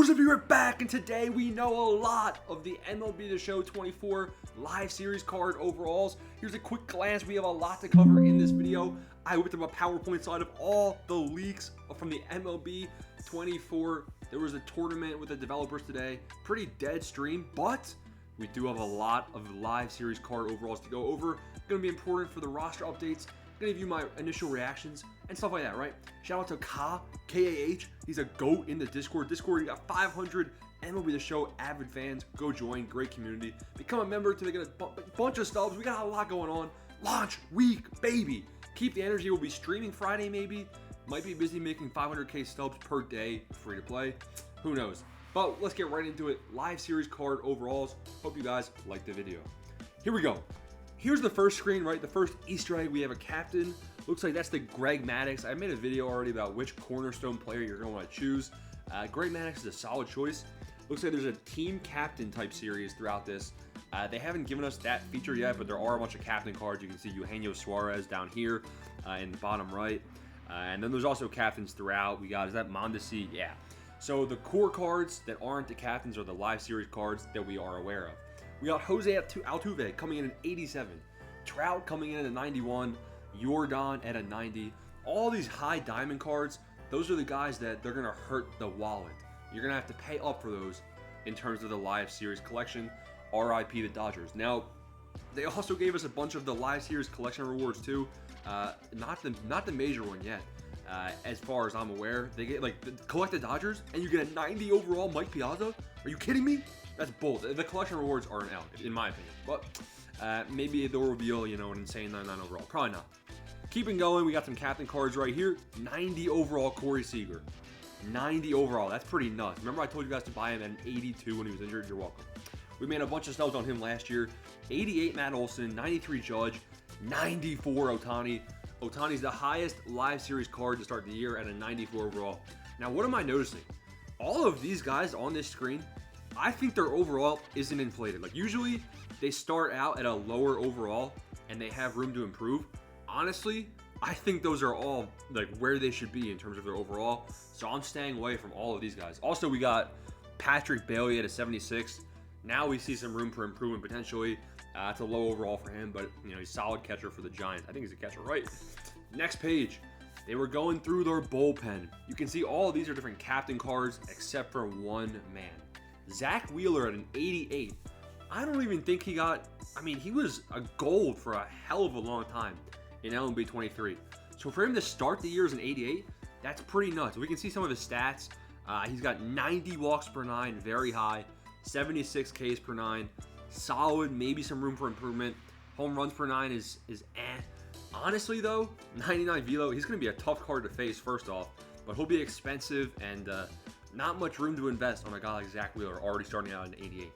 What's up, we're back, and today we know a lot of the MLB The Show 24 live series card overalls. Here's a quick glance. We have a lot to cover in this video. I whipped up a PowerPoint slide of all the leaks from the MLB 24. There was a tournament with the developers today. Pretty dead stream, but we do have a lot of live series card overalls to go over. Going to be important for the roster updates. Gonna give you my initial reactions and stuff like that, right? Shout out to K-A-H. He's a GOAT in the Discord. You got 500 MLB The Show avid fans. Go join, great community. Become a member to get a bunch of stubs. We got a lot going on. Launch week, baby. Keep the energy. We'll be streaming Friday, maybe. Might be busy making 500K stubs per day, free to play. Who knows? But let's get right into it. Live series card overalls. Hope you guys like the video. Here we go. Here's the first screen, right? The first Easter egg. We have a captain. Looks like that's the Greg Maddux. I made a video already about which cornerstone player you're going to want to choose. Greg Maddux is a solid choice. Looks like there's a team captain type series throughout this. They haven't given us that feature yet, but there are a bunch of captain cards. You can see Eugenio Suarez down here in the bottom right. And then there's also captains throughout. We got, is that Mondesi? Yeah. So the core cards that aren't the captains are the live series cards that we are aware of. We got Jose Altuve coming in at 87, Trout coming in at a 91, Jordan at a 90. All these high diamond cards, those are the guys that they're going to hurt the wallet. You're going to have to pay up for those in terms of the live series collection. RIP the Dodgers. Now, they also gave us a bunch of the live series collection rewards too. Not the major one yet. As far as I'm aware, they get collect the Dodgers and you get a 90 overall Mike Piazza. Are you kidding me? That's bold. The collection rewards aren't out, in my opinion. But maybe they'll reveal, an insane 99 overall. Probably not. Keeping going, we got some captain cards right here. 90 overall Corey Seager. 90 overall. That's pretty nuts. Remember I told you guys to buy him at an 82 when he was injured? You're welcome. We made a bunch of stubs on him last year. 88 Matt Olson, 93 Judge, 94 Ohtani. Ohtani's the highest live series card to start the year at a 94 overall. Now, what am I noticing? All of these guys on this screen, I think their overall isn't inflated. Usually they start out at a lower overall and they have room to improve. Honestly, I think those are all where they should be in terms of their overall. So I'm staying away from all of these guys. Also, we got Patrick Bailey at a 76. Now we see some room for improvement potentially. It's a low overall for him, but he's a solid catcher for the Giants. I think he's a catcher, right? Next page. They were going through their bullpen. You can see all of these are different captain cards except for one man. Zach Wheeler at an 88. I don't even think he got, he was a gold for a hell of a long time in MLB 23. So for him to start the year as an 88, that's pretty nuts. We can see some of his stats. He's got 90 walks per nine, very high, 76 Ks per nine, solid, maybe some room for improvement. Home runs per nine is eh. Honestly though, 99 velo, he's going to be a tough card to face first off, but he'll be expensive and not much room to invest on a guy like Zach Wheeler, already starting out at an 88.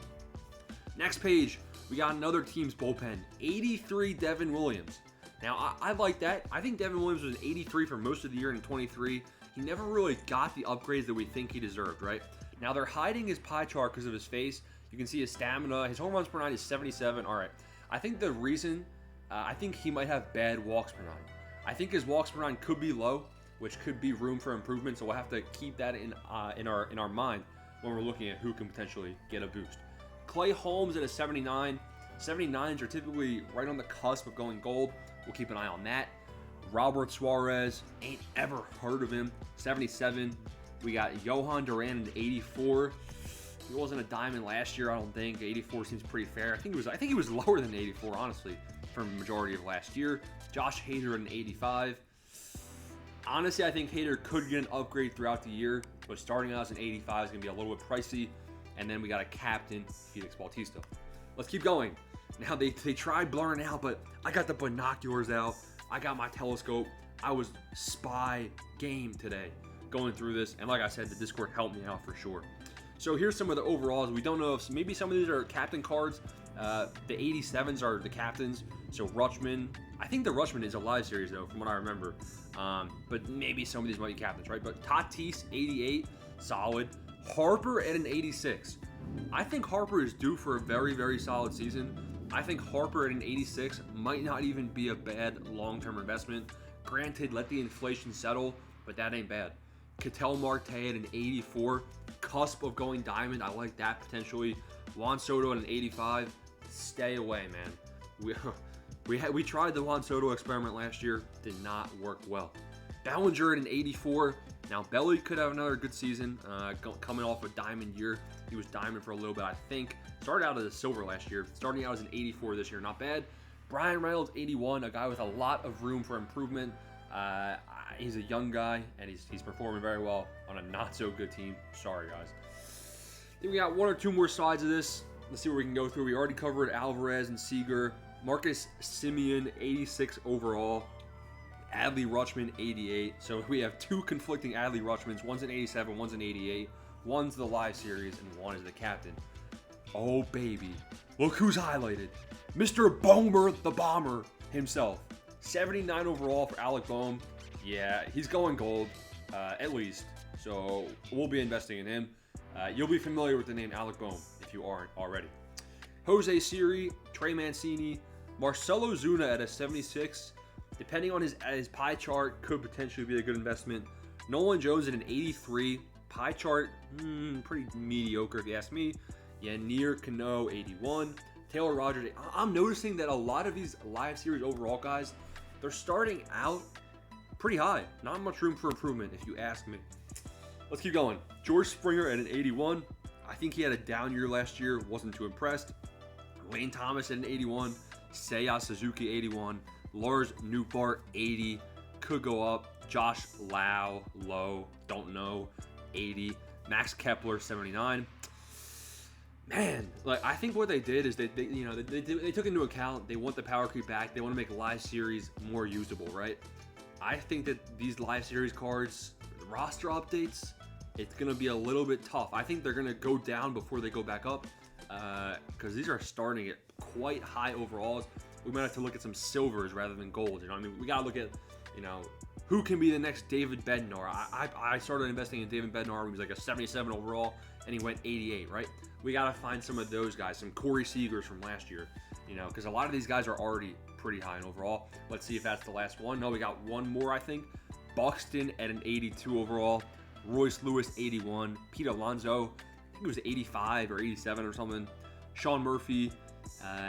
Next page, we got another team's bullpen, 83 Devin Williams. Now, I like that. I think Devin Williams was an 83 for most of the year in 23. He never really got the upgrades that we think he deserved, right? Now, they're hiding his pie chart because of his face. You can see his stamina. His home runs per nine is 77. All right. I think the reason, I think he might have bad walks per nine. I think his walks per nine could be low, which could be room for improvement. So we'll have to keep that in our mind when we're looking at who can potentially get a boost. Clay Holmes at a 79. 79s are typically right on the cusp of going gold. We'll keep an eye on that. Robert Suarez, ain't ever heard of him. 77. We got Johan Duran at 84. He wasn't a diamond last year, I don't think. 84 seems pretty fair. I think he was lower than 84, honestly, for the majority of last year. Josh Hader at an 85. Honestly, I think Hader could get an upgrade throughout the year, but starting out as an 85 is going to be a little bit pricey. And then we got a captain, Felix Bautista. Let's keep going. Now, they tried blurring out, but I got the binoculars out. I got my telescope. I was spy game today going through this. And like I said, the Discord helped me out for sure. So here's some of the overalls. We don't know if maybe some of these are captain cards. The 87s are the captains. So Rutschman, I think the Rutschman is a live series though, from what I remember. But maybe some of these might be captains, right? But Tatis, 88, solid. Harper at an 86. I think Harper is due for a very, very solid season. I think Harper at an 86 might not even be a bad long-term investment. Granted, let the inflation settle, but that ain't bad. Ketel Marte at an 84. Cusp of going diamond. I like that potentially. Juan Soto at an 85. Stay away, man. We tried the Juan Soto experiment last year. Did not work well. Bellinger at an 84. Now, Belly could have another good season coming off a diamond year. He was diamond for a little bit, I think. Started out as a silver last year. Starting out as an 84 this year. Not bad. Brian Reynolds, 81. A guy with a lot of room for improvement. He's a young guy, and he's performing very well on a not-so-good team. Sorry, guys. Then we got one or two more sides of this. Let's see what we can go through. We already covered Alvarez and Seager. Marcus Semien, 86 overall. Adley Rutschman, 88. So we have two conflicting Adley Rutschmans. One's an 87, one's an 88. One's the live series, and one is the captain. Oh, baby. Look who's highlighted. Mr. Bomer the Bomber himself. 79 overall for Alec Bohm. Yeah, he's going gold, at least. So we'll be investing in him. You'll be familiar with the name Alec Bohm if you aren't already. Jose Siri, Trey Mancini, Marcelo Zuna at a 76. Depending on his pie chart, could potentially be a good investment. Nolan Jones at an 83. Pie chart, pretty mediocre if you ask me. Yannier Cano, 81. Taylor Rogers. I'm noticing that a lot of these live series overall guys, they're starting out pretty high. Not much room for improvement if you ask me. Let's keep going. George Springer at an 81. I think he had a down year last year. Wasn't too impressed. Lane Thomas at an 81. Seiya Suzuki, 81. Lars Nootbaar, 80. Could go up. Josh Lowe, don't know, 80. Max Kepler, 79. Man, like I think what they did is they took into account they want the power creep back. They want to make live series more usable, right? I think that these live series cards, roster updates, it's going to be a little bit tough. I think they're going to go down before they go back up because these are starting at quite high overalls. We might have to look at some silvers rather than gold. You know what I mean? We got to look at, who can be the next David Bednar. I started investing in David Bednar when he was like a 77 overall, and he went 88, right? We got to find some of those guys, some Corey Seagers from last year, because a lot of these guys are already pretty high in overall. Let's see if that's the last one. No, we got one more, I think. Buxton at an 82 overall. Royce Lewis, 81. Pete Alonso, I think it was 85 or 87 or something. Sean Murphy,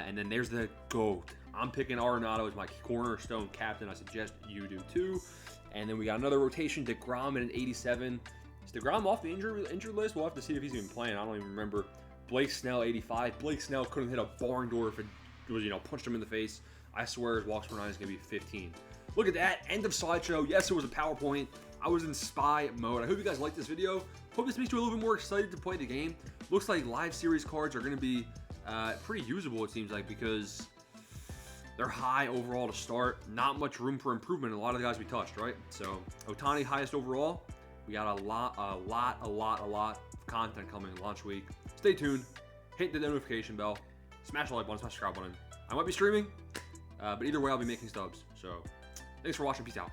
and then there's the GOAT. I'm picking Arenado as my cornerstone captain. I suggest you do too. And then we got another rotation, DeGrom at an 87. Is DeGrom off the injured list? We'll have to see if he's even playing. I don't even remember. Blake Snell, 85. Blake Snell couldn't hit a barn door if it was, punched him in the face. I swear his walks per nine is going to be 15. Look at that. End of slideshow. Yes, it was a PowerPoint. I was in spy mode. I hope you guys liked this video. Hope this makes you a little bit more excited to play the game. Looks like live series cards are going to be pretty usable, it seems like, because they're high overall to start. Not much room for improvement in a lot of the guys we touched, right? So, Ohtani highest overall. We got a lot of content coming launch week. Stay tuned. Hit the notification bell. Smash the like button, smash the subscribe button. I might be streaming, but either way, I'll be making stubs. So, thanks for watching. Peace out.